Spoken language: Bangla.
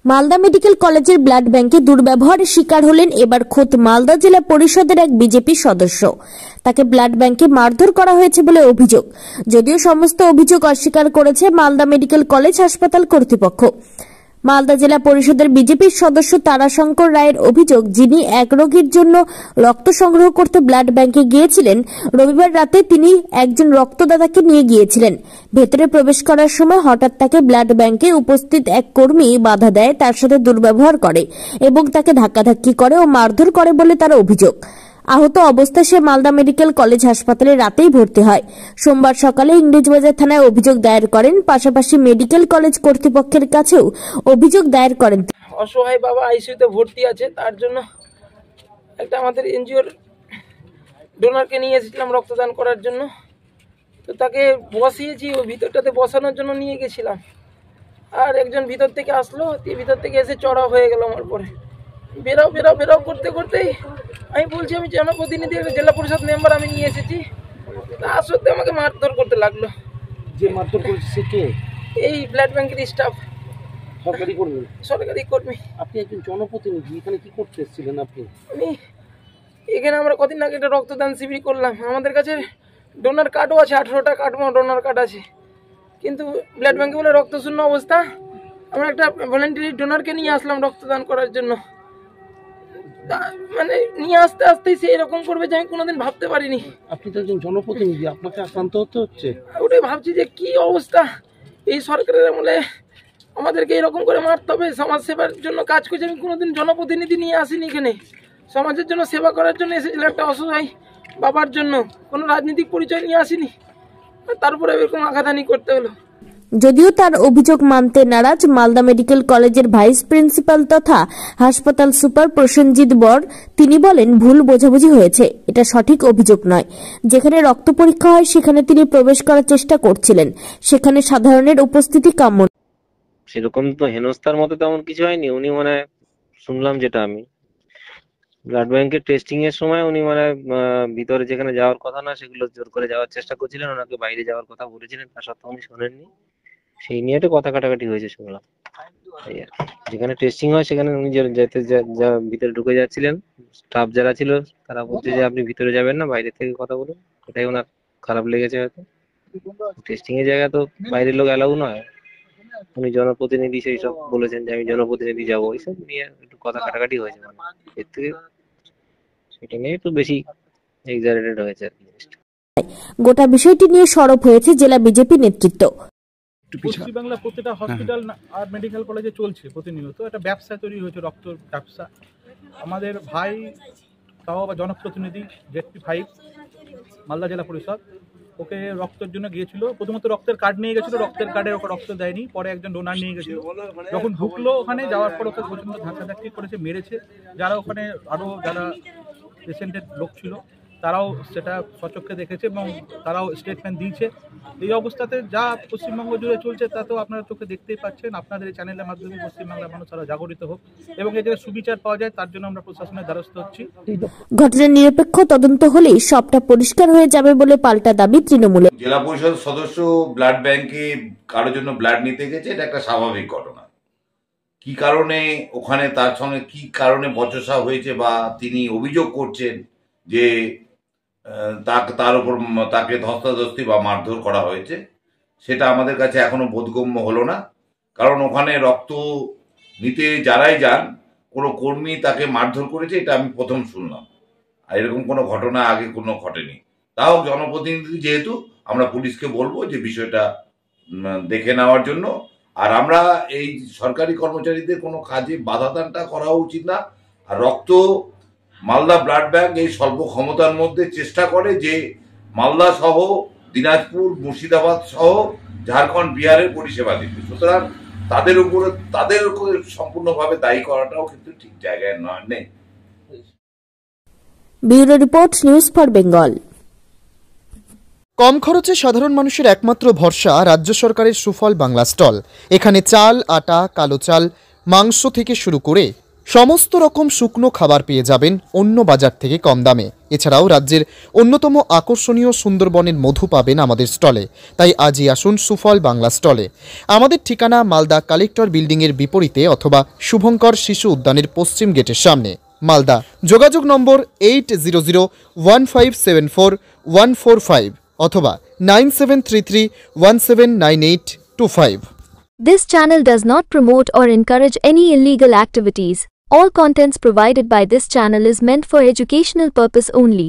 মালদা মেডিকেল কলেজের ব্লাড ব্যাংকে দুর্ব্যবহারের শিকার হলেন এবার খোদ মালদা জেলা পরিষদের এক বিজেপি সদস্য। তাকে ব্লাড ব্যাংকে মারধর করা হয়েছে বলে অভিযোগ। যদিও সমস্ত অভিযোগ অস্বীকার করেছে মালদা মেডিকেল কলেজ হাসপাতাল কর্তৃপক্ষ। মালদা জেলা পরিষদের বিজেপির সদস্য তারাশঙ্কর রায়ের অভিযোগ, যিনি এক রোগীর জন্য রক্ত সংগ্রহ করতে ব্লাড ব্যাংকে গিয়েছিলেন, রবিবার রাতে তিনি একজন রক্তদাতাকে নিয়ে গিয়েছিলেন। ভেতরে প্রবেশ করার সময় হঠাৎ তাকে ব্লাড ব্যাংকে উপস্থিত এক কর্মী বাধা দেয়, তার সাথে দুর্ব্যবহার করে এবং তাকে ধাক্কাধাক্কি করে ও মারধর করে বলে তার অভিযোগ। আহত অবস্থায় সে মালদা মেডিকেল কলেজ হাসপাতালে রাতেই ভর্তি হয়। সোমবার সকালে ইংরেজবাজার থানায় অভিযোগ দায়ের করেন। পাশাপাশি মেডিকেল কলেজ কর্তৃপক্ষের কাছেও অভিযোগ দায়ের করেন। অসহায় বাবা আইসিইউতে ভর্তি আছে, তার জন্য একটা আমাদের এনজিওর ডোনারকে নিয়ে এসেছিলাম রক্তদান করার জন্য। তো তাকে বসিয়েছি, ওই ভিতরটাতে বসানোর জন্য নিয়ে গেছিলাম। আর একজন ভিতর থেকে আসলো, ভিতর থেকে এসে চড়া হয়ে গেল আমার পরে। বেরাও বেরাও বেরাও করতে করতেই আমি বলছি আমি জনপ্রতিনিধি, জেলা পরিষদ মেম্বার আমি নিয়ে এসেছি, তা সত্যি আমাকে মারধর করতে লাগলো। যে মারধর করেছে সে কে? এই ব্লাড ব্যাংকের স্টাফ, সরকারি কর্মী। সরকারি কর্মী। আপনি একজন জনপ্রতিনিধি, এখানে কি করতে এসেছিলেন আপনি? আমি এখানে আমরা কদিন আগে একটা রক্তদান শিবির করলাম। আমাদের কাছে ডোনার কার্ডও আছে, 18টা কার্ড ডোনার কার্ড আছে, কিন্তু ব্লাড ব্যাংকে বলে রক্ত শূন্য অবস্থা। আমরা একটা ভলেন্টারি ডোনারকে নিয়ে আসলাম রক্তদান করার জন্য। মানে নিয়ে আসতে আসতেই সে এরকম করবে যে আমি কোনোদিন ভাবতে পারিনি। আপনি তো একজন জনপ্রতিনিধি, আপনাকে আক্রান্ত হতে হচ্ছে। ওটাই ভাবছি যে কি অবস্থা এই সরকারের আমলে, আমাদেরকে এরকম করে মারতে হবে। সমাজ সেবার জন্য কাজ করছি, আমি কোনোদিন জনপ্রতিনিধি নিয়ে আসিনি এখানে। সমাজের জন্য সেবা করার জন্য এসেছিলাম, একটা অসহায় বাবার জন্য। কোনো রাজনৈতিক পরিচয় নিয়ে আসিনি, তারপরে এরকম আঘাতহানি করতে হলো। যদিও তার অভিযোগ মানতে নারাজ মালদা মেডিকেল কলেজের ভাইস প্রিন্সিপাল তথা হাসপাতাল সুপার প্রসেনজিৎ বর। তিনি বলেন, ভুল বোঝাবুঝি হয়েছে, এটা সঠিক অভিযোগ নয়। যেখানে রক্ত পরীক্ষা হয় সেখানে তিনি প্রবেশ করার চেষ্টা করছিলেন, সেখানে সাধারণের উপস্থিতি কাম্য। সেরকম তো হেনস্থার মতো তেমন কিছু হয়নি। উনি মানে শুনলাম যেটা আমি, ব্লাড ব্যাংকের টেস্টিং এর সময় উনি মানে ভিতরে যেখানে যাওয়ার কথা না সেগুলো জোর করে যাওয়ার চেষ্টা করছিলেন, ওনাকে বাইরে যাওয়ার কথা বলেছিলেন, তা সত্ত্বেও উনি শোনেননি। সেই নিয়ে একটা কথা কাটাকাটি হয়েছে শুনলাম। যেখানে টেস্টিং হয় সেখানে উনি যেতে ভিতরে ঢুকে যাচ্ছিলেন, স্টাফ যারা ছিল তারা বলছে যে আপনি ভিতরে যাবেন না, বাইরে থেকে কথা বলুন। এটাই ওনার খারাপ লেগেছে হয়তো। টেস্টিং এর জায়গা তো বাইরের লোক অ্যালাউ নয়। উনি জনপ্রতিনিধি, সেই সব বলেছেন যে আমি জনপ্রতিনিধি যাবো, এইসব নিয়ে একটু কথা কাটাকাটি হয়েছে। মানে এর থেকে সেটা নিয়ে একটু বেশি এক্সাজারেটেড হয়েছে আর কি জিনিসটা। গোটা বিষয়টি নিয়ে সরব হয়েছে জেলা বিজেপি নেতৃত্ব। পশ্চিমবাংলা প্রতিটা হসপিটাল আর মেডিকেল কলেজে চলছে প্রতিনিয়ত একটা ব্যবসা তৈরি হয়েছে, রক্ত ব্যবসা। আমাদের ভাই তাও বা জনপ্রতিনিধি ZP5 মালদা জেলা পরিষদ, ওকে রক্তের জন্য গিয়েছিল। প্রথমত রক্তের কার্ড নিয়ে গেছিল, রক্তের কার্ডে ওকে রক্ত দেয়নি, পরে একজন ডোনার নিয়ে গেছিল। যখন ঢুকলো ওখানে যাওয়ার পর ওকে প্রচন্ড ধাক্কাধাক্কি করেছে, মেরেছে। যারা ওখানে আরও যারা পেশেন্টের লোক ছিল তারাও সেটা সচক্ষে দেখেছে এবং তারাও স্টেটমেন্ট দিয়েছে। এই অবস্থাতে যা পশ্চিমবঙ্গ জুড়ে চলছে তা তো আপনারা চোখে দেখতেই পাচ্ছেন। আপনাদের এই চ্যানেলের মাধ্যমে পশ্চিমবাংলার মানুষ আরো জাগরিত হোক এবং এই জায়গায় সুবিচার পাওয়া যায়, তার জন্য আমরা প্রশাসনের দ্বারস্থ হচ্ছি। ঘটনার নিরপেক্ষ তদন্ত হলেই সবটা পরিষ্কার হয়ে যাবে বলে পাল্টা দাবি তৃণমূলের। জেলা পরিষদ সদস্য ব্লাড ব্যাংকে কারোর জন্য ব্লাড নিতে গেছে, এটা একটা স্বাভাবিক ঘটনা। কি কারণে ওখানে তার সঙ্গে কি কারণে বচসা হয়েছে বা তিনি অভিযোগ করছেন যে তার উপর তাকে ধস্তাধস্তি বা মারধর করা হয়েছে, সেটা আমাদের কাছে এখনো বোধগম্য হলো না। কারণ ওখানে রক্ত নিতে যারাই যান, কোনো কর্মী তাকে মারধর করেছে এটা আমি প্রথম শুনলাম। আর এরকম কোনো ঘটনা আগে কোনো ঘটেনি। তাও জনপ্রতিনিধি যেহেতু, আমরা পুলিশকে বলবো যে বিষয়টা দেখে নেওয়ার জন্য। আর আমরা এই সরকারি কর্মচারীদের কোনো কাজে বাধাদানটা করা উচিত না। আর রক্ত মালদা ব্লাড ব্যাংক এই স্বল্প ক্ষমতার মধ্যে চেষ্টা করে যে মালদা সহ দিনাজপুর, মুর্শিদাবাদ সহ ঝাড়খণ্ড, বিহারের পরিষেবা দিতে। সুতরাং তাদের উপরে সম্পূর্ণভাবে দায়ী করাটাও কিন্তু ঠিক জায়গায় নেই। Bureau report, news for Bengal. কম খরচে সাধারণ মানুষের একমাত্র ভরসা রাজ্য সরকারের সুফল বাংলা স্টল। এখানে চাল, আটা, কালো চাল, মাংস থেকে শুরু করে সমস্ত রকম শুকনো খাবার পেয়ে যাবেন অন্য বাজার থেকে কম দামে। এছাড়াও রাজ্যের অন্যতম আকর্ষণীয় সুন্দরবনের মধু পাবেন আমাদের স্টলে। তাই আজই আসুন সুফল বাংলা স্টলে। আমাদের ঠিকানা মালদা কালেক্টর বিল্ডিংয়ের বিপরীতে অথবা শুভঙ্কর শিশু উদ্যানের পশ্চিম গেটের সামনে, মালদা। যোগাযোগ নম্বর 8001574145 অথবা 9733179825। This channel does not promote or encourage any illegal activities. All contents provided by this channel is meant for educational purpose only.